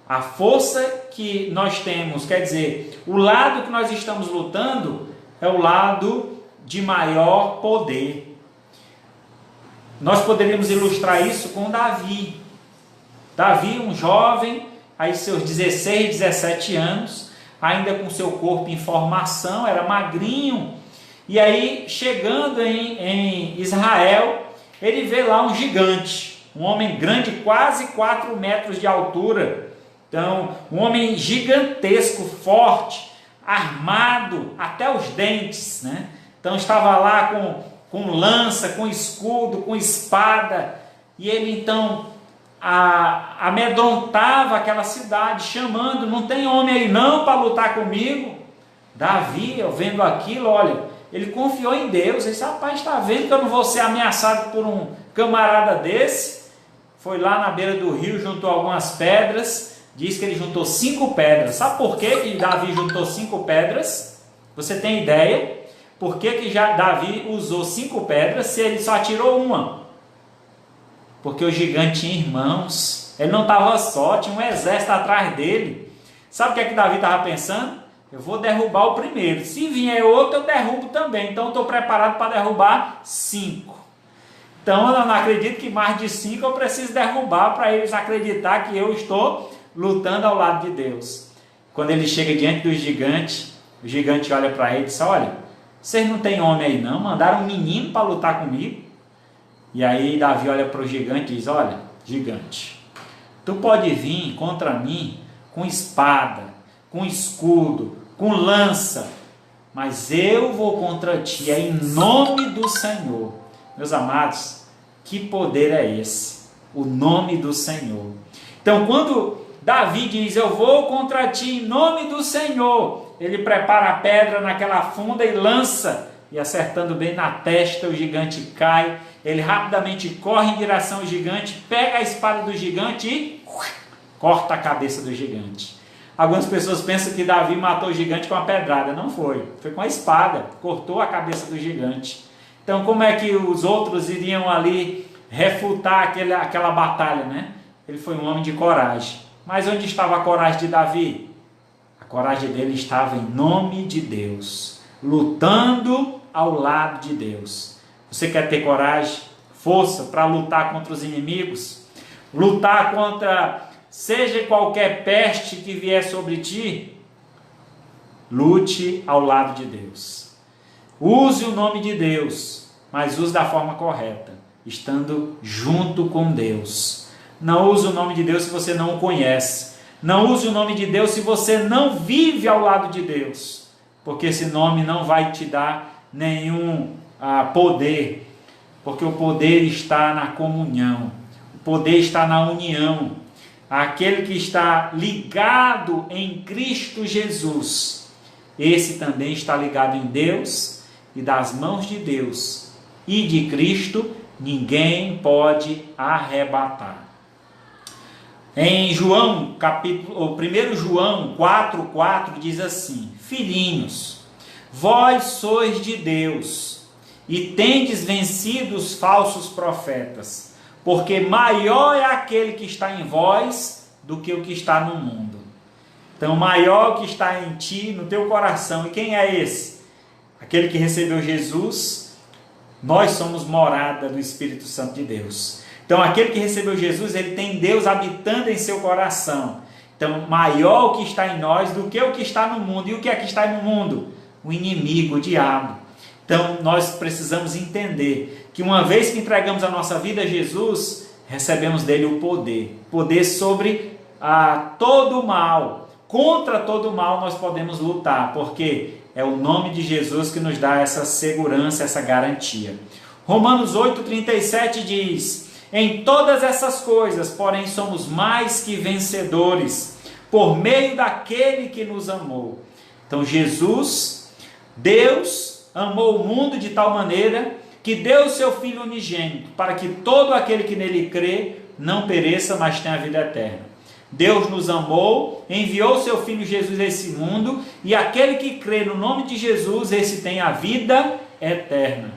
A: a força que nós temos, quer dizer, o lado que nós estamos lutando é o lado de maior poder. Nós poderíamos ilustrar isso com Davi. Davi, um jovem, aí seus 16, 17 anos, ainda com seu corpo em formação, era magrinho, e aí chegando em Israel, ele vê lá um gigante, um homem grande, quase 4 metros de altura. Então, um homem gigantesco, forte, armado até os dentes, né? Então estava lá com lança, com escudo, com espada, e ele então amedrontava aquela cidade, chamando, não tem homem aí não para lutar comigo? Davi, eu vendo aquilo, olha, Ele confiou em Deus. Ele disse: rapaz, está vendo que eu não vou ser ameaçado por um camarada desse? Foi lá na beira do rio, juntou algumas pedras. Diz que ele juntou 5 pedras. Sabe por que Davi juntou 5 pedras? Você tem ideia? Por que Davi usou 5 pedras se ele só tirou uma? Porque o gigante tinha irmãos. Ele não estava só, tinha um exército atrás dele. Sabe o que é que Davi estava pensando? Eu vou derrubar o primeiro. Se vier outro, eu derrubo também. Então eu estou preparado para derrubar 5. Então eu não acredito que mais de 5 eu preciso derrubar para eles acreditar que eu estou lutando ao lado de Deus. Quando ele chega diante do gigante, o gigante olha para ele e diz: olha, vocês não têm homem aí não? Mandaram um menino para lutar comigo? E aí Davi olha para o gigante e diz: olha, gigante, tu pode vir contra mim com espada, com escudo, com lança, mas eu vou contra ti, é em nome do Senhor. Meus amados, que poder é esse? O nome do Senhor. Então quando Davi diz: eu vou contra ti em nome do Senhor, ele prepara a pedra naquela funda e lança, e acertando bem na testa, o gigante cai. Ele rapidamente corre em direção ao gigante, pega a espada do gigante e corta a cabeça do gigante. Algumas pessoas pensam que Davi matou o gigante com a pedrada. Não foi, foi com a espada, cortou a cabeça do gigante. Então como é que os outros iriam ali refutar aquela batalha, né? Ele foi um homem de coragem. Mas onde estava a coragem de Davi? A coragem dele estava em nome de Deus, lutando ao lado de Deus. Você quer ter coragem, força para lutar contra os inimigos? Lutar contra seja qualquer peste que vier sobre ti? Lute ao lado de Deus. Use o nome de Deus, mas use da forma correta, estando junto com Deus. Não use o nome de Deus se você não o conhece. Não use o nome de Deus se você não vive ao lado de Deus, porque esse nome não vai te dar nenhum poder, porque o poder está na comunhão, o poder está na união. Aquele que está ligado em Cristo Jesus, esse também está ligado em Deus, e das mãos de Deus e de Cristo ninguém pode arrebatar. Em João, 1 João 4,4 diz assim: filhinhos, vós sois de Deus, e tendes vencido os falsos profetas, porque maior é aquele que está em vós do que o que está no mundo. Então maior o que está em ti, no teu coração. E quem é esse? Aquele que recebeu Jesus. Nós somos morada do Espírito Santo de Deus. Então aquele que recebeu Jesus, ele tem Deus habitando em seu coração. Então maior o que está em nós do que o que está no mundo. E o que é que está no mundo? O inimigo, o diabo. Então nós precisamos entender que uma vez que entregamos a nossa vida a Jesus, recebemos dele o poder sobre todo o mal. Contra todo o mal nós podemos lutar, porque é o nome de Jesus que nos dá essa segurança, essa garantia. Romanos 8,37 diz: em todas essas coisas, porém, somos mais que vencedores, por meio daquele que nos amou. Então Jesus, Deus, amou o mundo de tal maneira que deu o seu Filho unigênito, para que todo aquele que nele crê não pereça, mas tenha a vida eterna. Deus nos amou, enviou o seu Filho Jesus a esse mundo, e aquele que crê no nome de Jesus, esse tem a vida eterna.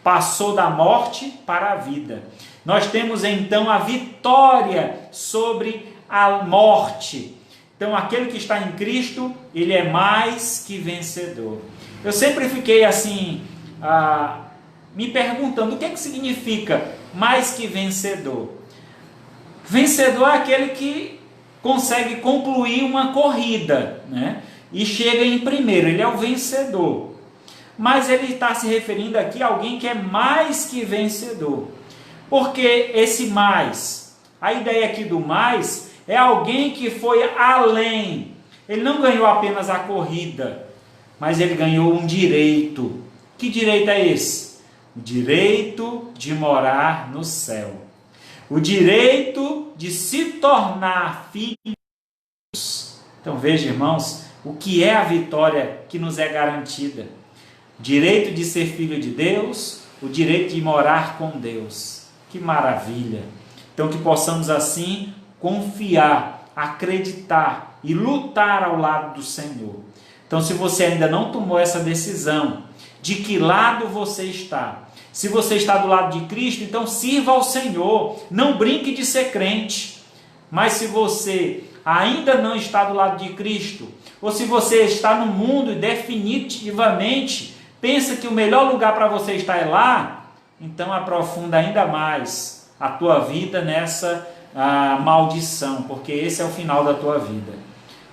A: Passou da morte para a vida. Nós temos então a vitória sobre a morte. Então aquele que está em Cristo, ele é mais que vencedor. Eu sempre fiquei assim, me perguntando o que significa mais que vencedor. Vencedor é aquele que consegue concluir uma corrida, né? E chega em primeiro, ele é o vencedor. Mas ele está se referindo aqui a alguém que é mais que vencedor. Porque esse mais, a ideia aqui do mais, é alguém que foi além. Ele não ganhou apenas a corrida, mas ele ganhou um direito. Que direito é esse? O direito de morar no céu. O direito de se tornar filho de Deus. Então veja, irmãos, o que é a vitória que nos é garantida. Direito de ser filho de Deus, o direito de morar com Deus. Que maravilha! Então que possamos assim confiar, acreditar e lutar ao lado do Senhor. Então se você ainda não tomou essa decisão, de que lado você está? Se você está do lado de Cristo, então sirva ao Senhor, não brinque de ser crente. Mas se você ainda não está do lado de Cristo, ou se você está no mundo e definitivamente pensa que o melhor lugar para você estar é lá, então aprofunda ainda mais a tua vida nessa maldição, porque esse é o final da tua vida.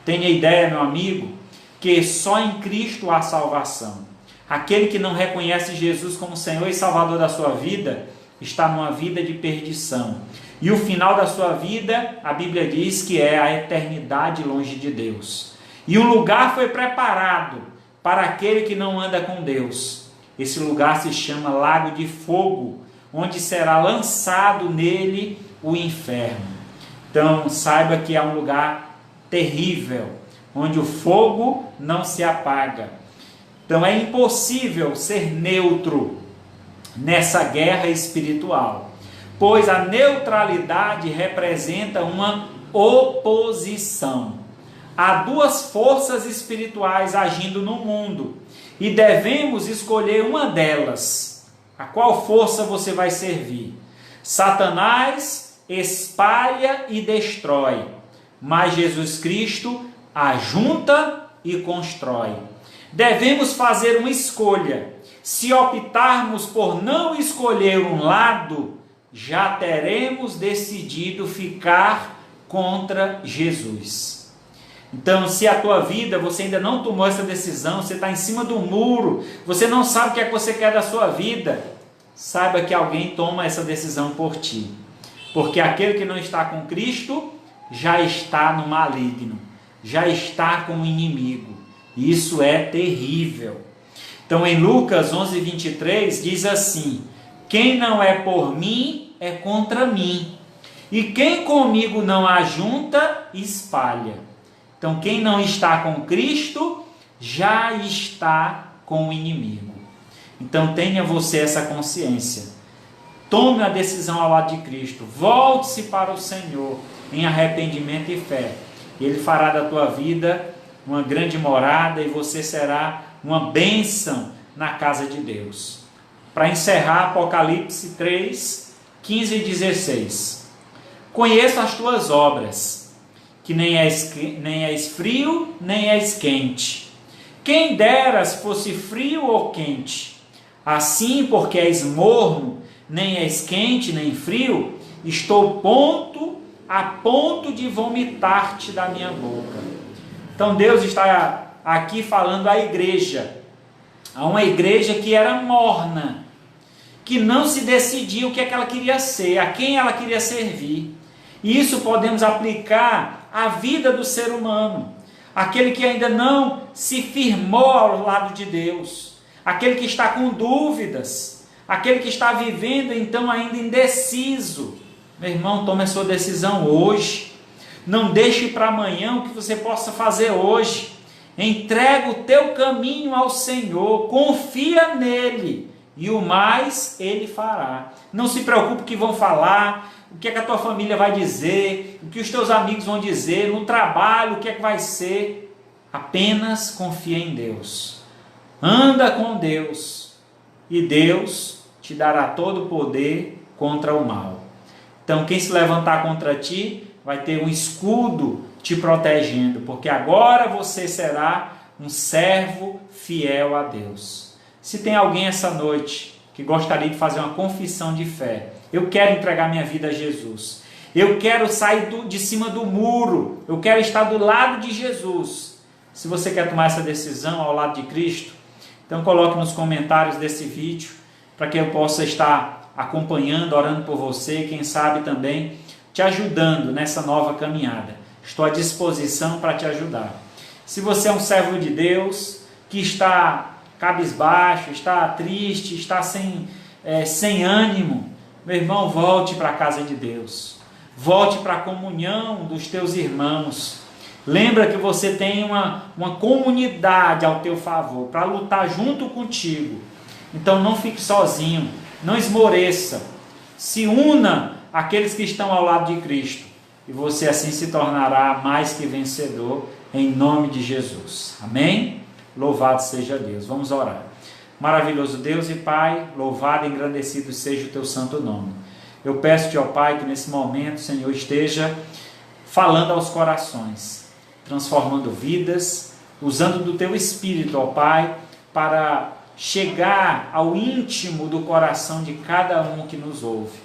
A: Tenha ideia, meu amigo, que só em Cristo há salvação. Aquele que não reconhece Jesus como Senhor e Salvador da sua vida, está numa vida de perdição. E o final da sua vida, a Bíblia diz que é a eternidade longe de Deus. E um lugar foi preparado para aquele que não anda com Deus. Esse lugar se chama Lago de Fogo, onde será lançado nele o inferno. Então saiba que é um lugar terrível, onde o fogo não se apaga. Então é impossível ser neutro nessa guerra espiritual, pois a neutralidade representa uma oposição. Há duas forças espirituais agindo no mundo e devemos escolher uma delas. A qual força você vai servir? Satanás espalha e destrói, mas Jesus Cristo ajunta e constrói. Devemos fazer uma escolha. Se optarmos por não escolher um lado, já teremos decidido ficar contra Jesus. Então, se a tua vida, você ainda não tomou essa decisão, você está em cima do muro, você não sabe o que é que você quer da sua vida, saiba que alguém toma essa decisão por ti. Porque aquele que não está com Cristo, já está no maligno, já está com o inimigo. Isso é terrível. Então em Lucas 11:23 diz assim: quem não é por mim é contra mim, e quem comigo não ajunta, espalha. Então quem não está com Cristo, já está com o inimigo. Então tenha você essa consciência. Tome a decisão ao lado de Cristo. Volte-se para o Senhor em arrependimento e fé. Ele fará da tua vida uma grande morada e você será uma bênção na casa de Deus. Para encerrar, Apocalipse 3, 15 e 16. Conheço as tuas obras, que nem és frio, nem és quente. Quem deras fosse frio ou quente. Assim, porque és morno, nem és quente, nem frio, estou a ponto de vomitar-te da minha boca. Então Deus está aqui falando à igreja, a uma igreja que era morna, que não se decidia o que é que ela queria ser, a quem ela queria servir. E isso podemos aplicar à vida do ser humano, aquele que ainda não se firmou ao lado de Deus, aquele que está com dúvidas, aquele que está vivendo então ainda indeciso. Meu irmão, tome a sua decisão hoje. Não deixe para amanhã o que você possa fazer hoje. Entrega o teu caminho ao Senhor, confia nele e o mais ele fará. Não se preocupe com o que vão falar, o que é que a tua família vai dizer, o que os teus amigos vão dizer, no trabalho, o que é que vai ser. Apenas confia em Deus. Anda com Deus e Deus te dará todo o poder contra o mal. Então quem se levantar contra ti vai ter um escudo te protegendo, porque agora você será um servo fiel a Deus. Se tem alguém essa noite que gostaria de fazer uma confissão de fé, eu quero entregar minha vida a Jesus, eu quero sair de cima do muro, eu quero estar do lado de Jesus. Se você quer tomar essa decisão ao lado de Cristo, então coloque nos comentários desse vídeo, para que eu possa estar acompanhando, orando por você, quem sabe também te ajudando nessa nova caminhada. Estou à disposição para te ajudar. Se você é um servo de Deus, que está cabisbaixo, está triste, está sem ânimo, meu irmão, volte para a casa de Deus. Volte para a comunhão dos teus irmãos. Lembra que você tem uma comunidade ao teu favor, para lutar junto contigo. Então não fique sozinho, não esmoreça. Se una àqueles que estão ao lado de Cristo. E você assim se tornará mais que vencedor, em nome de Jesus. Amém? Louvado seja Deus. Vamos orar. Maravilhoso Deus e Pai, louvado e engrandecido seja o teu santo nome. Eu peço-te, ó Pai, que nesse momento, Senhor, esteja falando aos corações, transformando vidas, usando do teu Espírito, ó Pai, para chegar ao íntimo do coração de cada um que nos ouve.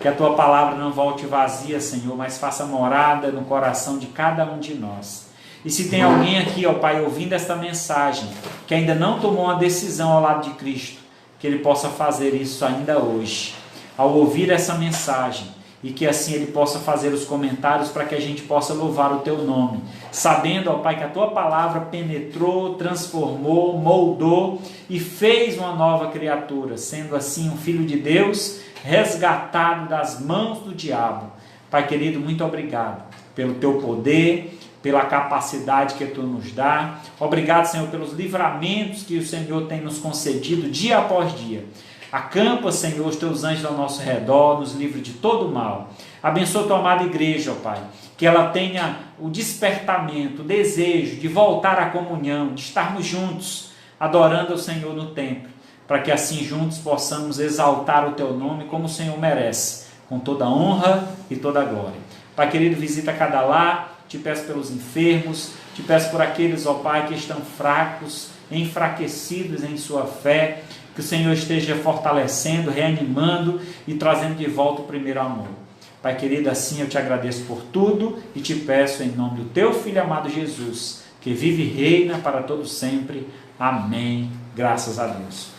A: Que a tua palavra não volte vazia, Senhor, mas faça morada no coração de cada um de nós. E se tem alguém aqui, ó Pai, ouvindo esta mensagem, que ainda não tomou uma decisão ao lado de Cristo, que ele possa fazer isso ainda hoje, ao ouvir essa mensagem, e que assim ele possa fazer os comentários para que a gente possa louvar o teu nome, sabendo, ó Pai, que a tua palavra penetrou, transformou, moldou e fez uma nova criatura, sendo assim um filho de Deus, resgatado das mãos do diabo. Pai querido, muito obrigado pelo teu poder, pela capacidade que tu nos dá. Obrigado, Senhor, pelos livramentos que o Senhor tem nos concedido dia após dia. Acampa, Senhor, os teus anjos ao nosso redor, nos livre de todo mal. Abençoa a tua amada igreja, ó Pai, que ela tenha o despertamento, o desejo de voltar à comunhão, de estarmos juntos, adorando ao Senhor no templo, para que assim juntos possamos exaltar o teu nome como o Senhor merece, com toda a honra e toda a glória. Pai querido, visita cada lar, te peço pelos enfermos, te peço por aqueles, ó Pai, que estão fracos, enfraquecidos em sua fé, que o Senhor esteja fortalecendo, reanimando e trazendo de volta o primeiro amor. Pai querido, assim eu te agradeço por tudo e te peço em nome do teu Filho amado Jesus, que vive e reina para todo sempre. Amém. Graças a Deus.